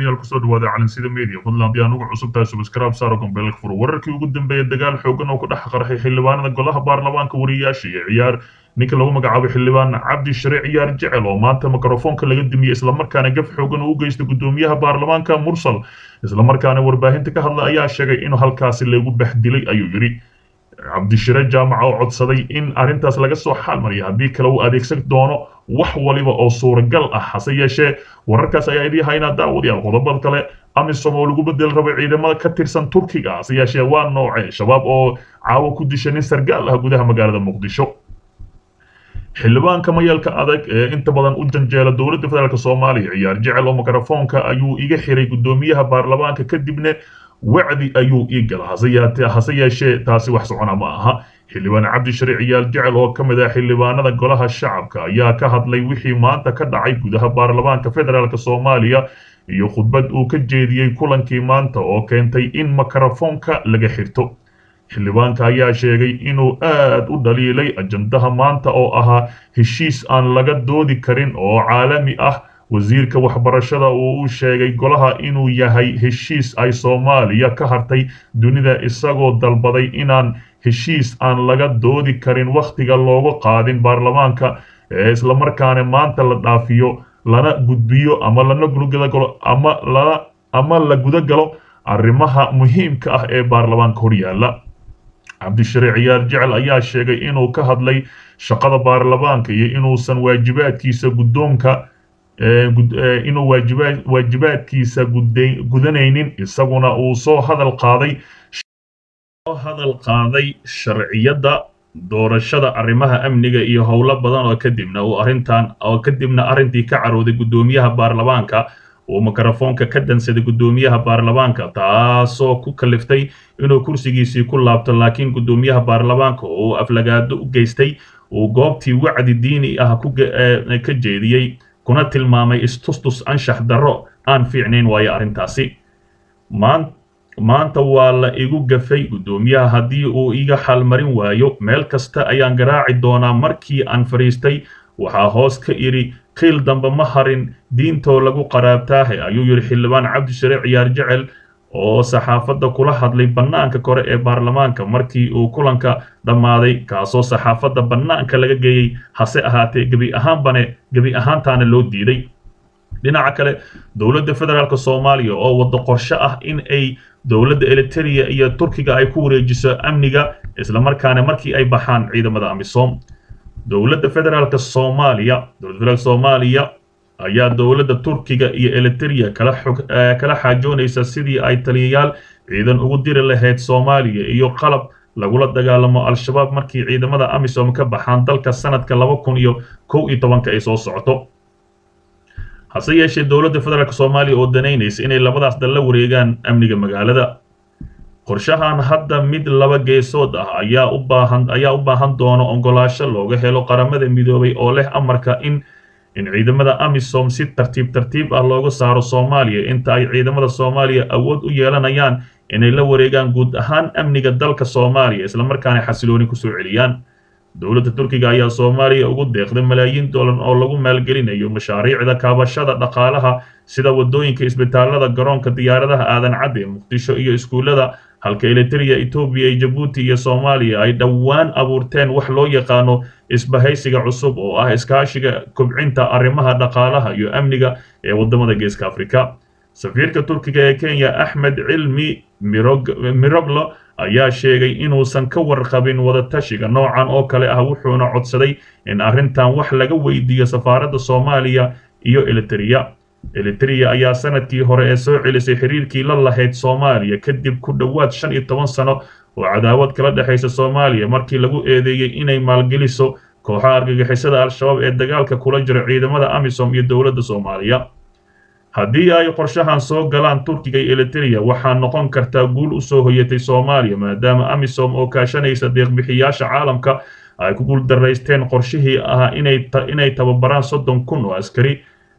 daawadayaal kusoo dhawaada calansida media fadlan haddii aan ugu cusub tahay subscribe saaro gombeelka furo wararkii ugu dambeeyay dagaal xoogan oo ku dhex qarxay xildhibaanada golaha baarlamaanka wariyaasha iyo ciyaar ninka lagu magacaabo xildhibaan cabdi shariic ciyaar jecel oo maanta mikrofoonka laga dimiyay islamarkaana gaf xoogan u geystay gudoomiyaha baarlamaanka mursal islamarkaana warbaahinta ka hadla ayaa sheegay inuu halkaasi lagu bahdilay ayuu yiri cabdishire jaamaca oo codsaday in arintaas laga soo xalmariyo haddii kale uu adeegsan doono wax waliba oo suuragal ah hase yeeshee wararkaas ayaa idii haynaa daawadayaal qodobada kale amisom oo lagu bedel rabay ciidamada ka tirsan turkiga hase yeeshee waa noocee shabaab oo caawa ku dishay nin sargaal ah gudaha magaalada muqdisho xildhibaanka mayalka adag ee inta badan u janjeela dowladda federaalk soomaaliya ciyaar jecel oo mikrofoonka ayuu iga xiray gudoomiyaha baarlamaanka kadibna wacdi ayuu ii gala hase yeeshee taasi wax socona ma aha xildhibaan cabdi shariic ciyaal jecel oo ka mid ah xildhibaanada golaha shacabka ayaa ka hadlay wixii maanta ka dhacay gudaha baarlamaanka federaalk soomaaliya iyo khudbad uu ka jeediyey kulankii maanta oo keentay in mikrofoonka laga xirto xildhibaanka ayaa sheegay inuu aad u dhaliilay ajandaha maanta oo ahaa heshiis aan laga doodi karin oo caalami ah wasiirka waxbarashada uu u sheegay golaha inuu yahay heshiis ay Soomaaliya ka hartay dunida isagoo dalbaday inaan heshiis aan laga doodi karin waqtiga looga qaadin baarlamaanka isla markaana maanta la dhaafiyo lana gudbiyo ama lana gudagalo ama la gudagalo arrimaha muhiimka ah ee baarlamaanka horyaala cabdishariic ciyaar jecel ayaa sheegay inuu ka hadlay shaqada baarlamaanka iyo inuusan waajibaadkiisa guddoonka inuu waajibaadkiisa gudanaynin isaguna uu soo hadal qaaday sharciyada doorashada arrimaha amniga iyo howlo badan oo kadibna arrintii ka carooday gudoomiyaha baarlamaanka uu mikrofoonka ka dansaday gudoomiyaha baarlamaanka taasoo ku kaliftay inuu kursigiisii ku laabto laakiin gudoomiyaha baarlamaanka uu aflagaado u geystay uu goobtii wacdi diini ah ka jeediyey kuna tilmaamay istustus anshax darro aan fiicnayn waayo arrintaasi maanta waa la igu gafay gudoomiyaha haddii uu iga xalmarin waayo meel kasta ayaan garaaci doonaa markii aan fariistay waxaa hoos ka idhi qiil dambe ma harin diintoo lagu qaraabtaahe ayuu yidhi xildhibaan cabdishariic ciyaar jecel oo saxaafadda kula hadlay bannaanka kore ee baarlamaanka markii uu kulanka dhammaaday kaasoo saxaafadda bannaanka laga geeyey hase ahaatee gebi ahaantaana loo diiday dhinaca kale dowladda federaalk soomaaliya oo waddo qorshe ah in ay dowladda Eritrea iyo Turkiga ay ku wareejiso amniga isla markaana markii ay baxaan ciidamada amisom dowladda federaalk Soomaaliya ayaa dowladda Turkiga iyo Eritrea kala xaajoonaysa sidii ay taliyayaal ciidan ugu diri lahayd Soomaaliya iyo qalab lagula dagaalamo al-shabaab markii ciidamada amisom ka baxaan dalka sanadka 2011 ay soo socoto hase yeeshee dowladda federaalk Soomaaliya oo danaynaysa inay labadaas dal la wareegaan amniga magaalada qorshahan hadda mid laba geesood ah ayaa u baahan doono ogolaansho looga helo qaramada midoobay oo leh amarka in ciidamada amisom si tartiib ah looga saaro Soomaaliya inta ay ciidamada Soomaaliya awood u yeelanayaan inay la wareegaan guud ahaan amniga dalka Soomaaliya isla markaana xasilooni ku soo celiyaan dowladda Turkiga ayaa Soomaaliya ugu deeqday malaayiin dollar oo lagu maalgelinayo mashaariicda kaabashada dhaqaalaha sida wadooyinka isbitaalada garoonka diyaaradaha aadan cad ee Muqdisho iyo iskuulada halka Eritrea Ethiopia iyo Djibouti iyo Soomaaliya ay dhawaan abuurteen wax loo yaqaano isbahaysiga cusub oo ah iskaashiga kobcinta arrimaha dhaqaalaha iyo amniga ee wadamada Geeska Afrika safiirka Turkiga ee Kenya Ahmed Cilmi Miroglo ayaa sheegay inuusan ka warqabin wada tashiga noocan oo kale ah wuxuuna codsaday in arrintan wax laga weydiiyo safaaradda Soomaaliya iyo Eritrea ayaa sanadkii hore ee soo celisay xiriirkii la lahayd Soomaaliya kadib ku dhawaad 15 sano oo cadaawad kala dhaxaysa Soomaaliya markii lagu eedeeyay inay maalgeliso kooxaha argagixisada al-shabaab ee dagaalka kula jira ciidamada amisom iyo dowladda Soomaaliya haddii ay qorshahan soo galaan Turkiga iyo Eritrea waxaa noqon kartaa guul u soo hoyatay Soomaaliya maadaama amisom oo kaashanaysa deeq-bixiyaasha caalamka ay ku guuldareysteen qorshihii ahaa inay tababaraan 30,000 oo askari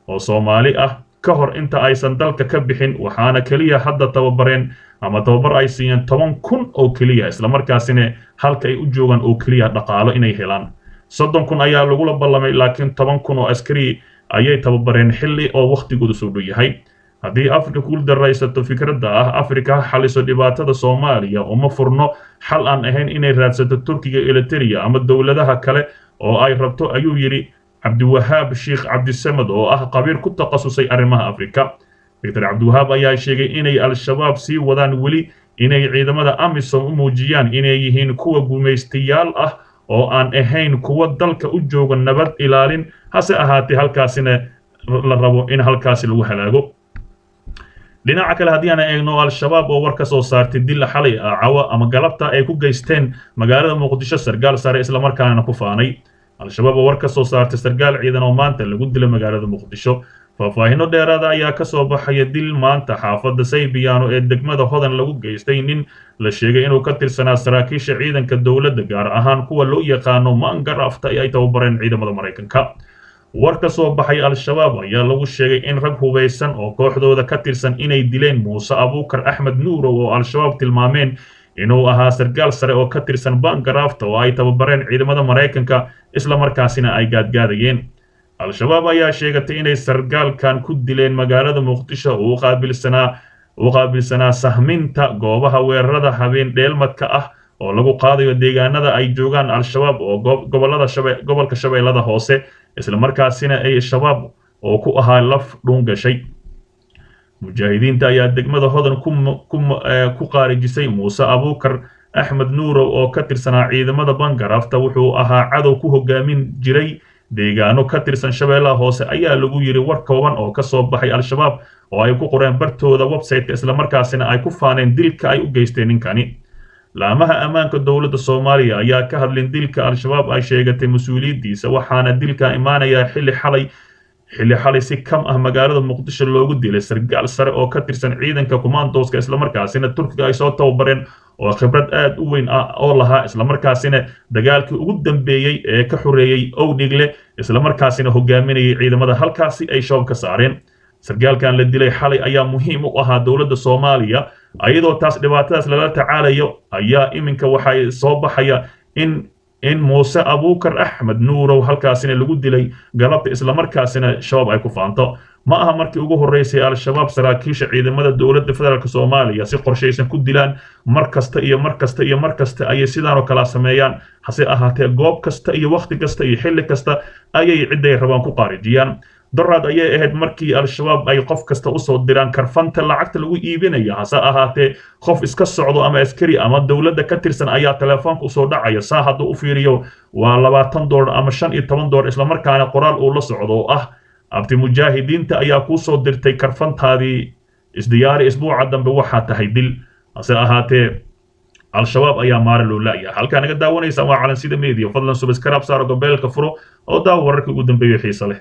oo Soomaali ah ka hor inta aysan dalka ka bixin waxaana kaliya hadda tababar ay siiyeen 10,000 oo kaliya isla markaasina halka ay u joogan oo kaliya dhaqaalo inay helaan 30,000 ayaa lagu ballamay laakiin 10,000 oo askari ayay tababareen xilli oo waqtigoodu soo dhow yahay haddii Afrika ku daraysato fikradda Afrika xaliso dhibaatada Soomaaliya uma furno xal aan ahayn inay raadsato Turkiga Eritrea ama dawladaha kale oo ay rabto ayuu yiri Cabdiwahaab Sheekh Cabdisamad oo qabiir ku takhasusay arrimaha Afrika. Dr. Cabdiwahaab ayaa sheegay inay al-shabaab sii wadaan weli inay ciidamada AMISOM u muujiyaan inay yihiin kuwa gumaystayaal oo aan ahayn kuwa dalka u jooga nabad ilaalin hase ahaatee halkaasina la rabo in halkaasi lagu halaago. dhinaca kale haddii aan eegno al-shabaab oo war ka soo saartay dil xalay cawa ama galabta ay ku geysteen magaalada Muqdisho sargaal sare isla markaana ku faanay. al-shabaab oo war ka soo saartay sargaal ciidan oo maanta lagu dilay magaalada Muqdisho. faahfaahinno dheeraad ayaa ka soo baxaya dil maanta xaafadda Saybiyaano ee degmada Hodan lagu geystay nin la sheegay inuu ka tirsanaa saraakiisha ciidanka dawladda gaar ahaan kuwa loo yaqaano maangarafta ay tababareen ciidamada Mareykanka. war ka soo baxay al-shabaab ayaa lagu sheegay in rag hubeysan oo kooxdooda ka tirsan inay dileen Muuse Abuukar Axmed Nuurow oo al-shabaab tilmaameen inuu ahaa sargaal sare oo ka tirsan maangarafta oo ay tababareen ciidamada Mareykanka isla markaasina ay gaadgaadayeen. al-shabaab ayaa sheegatay inay sargaalkan ku dileen magaalada Muqdisho oo qaabilsanaa sahminta goobaha weerarada habeen dheelmadka oo lagu qaadayo deegaanada ay joogaan al-shabaab oo gobolka Shabeellada Hoose isla markaasina ay shabaab oo ku ahaa laf dhun gashay. mujaahidiinta ayaa degmada Hodan ku qaarijisay Muuse Abuukar Axmed Nuurow oo ka tirsanaa ciidamada bangarafta wuxuu ahaa cadow ku hogaamin jiray deegaano ka tirsan Shabeellaha Hoose ayaa lagu yiri war kooban oo ka soo baxay al-shabaab oo ay ku qoreen bartooda website isla markaasina ay ku faaneen dilka ay u geysteen ninkani. laamaha ammaanka dawladda Soomaaliya ayaa ka hadlin dilka al-shabaab ay sheegatay mas'uuliyadiisa waxaana dilka imaanaya xilli xalay si kam magaalada Muqdisho loogu dilay sargaal sare oo ka tirsan ciidanka commandoska isla markaasina Turkiga ay soo tababareen oo khibrad aad u weyn oo lahaa isla markaasina dagaalkii ugu dambeeyay ee ka xoreeyay Owdhigle isla markaasina hogaaminayay ciidamada halkaasi ay shoob ka saareen. sargaalkan la dilay xalay ayaa muhiim u ahaa dawladda Soomaaliya ayadoo taas dhibaatadaas lala tacaalayo ayaa iminka waxay soo baxaya in Muuse Abuukar Axmed Nuurow halkaasina lagu dilay galabta isla markaasina shabaab ay ku faanto. ma aha markii ugu horeysay al-shabaab saraakiisha ciidamada dawladda federaalka Soomaaliya si qorsheysan ku dilaan mar kasta ayay sidaan oo kala sameeyaan hase ahaatee goob kasta iyo waqti kasta iyo xilli kasta ayay ciday rabaan ku qaarijiyaan. daraad ayay ahayd markii al-shabaab ay qof kasta u soo diraan karfanta lacagta lagu iibinayo hase ahaatee qof iska socdo ama askari ama dawladda ka tirsan ayaa telefoonka u soo dhacaya saa hadduu u fiiriyo waa $20 ama $15 isla markaana qoraal uu la socdo oo abti mujaahidiinta ayaa ku soo dirtay karfantaadii isdiyaari isbuuca dambe waxaa tahay dil hase ahaatee al-shabaab ayaa maara loo laayahay. halkaa naga daawanaysa waa Calansida Media fadlan subscribe saaro gobeelka furo oo daawo wararkii ugu dambeeyay xiiso leh.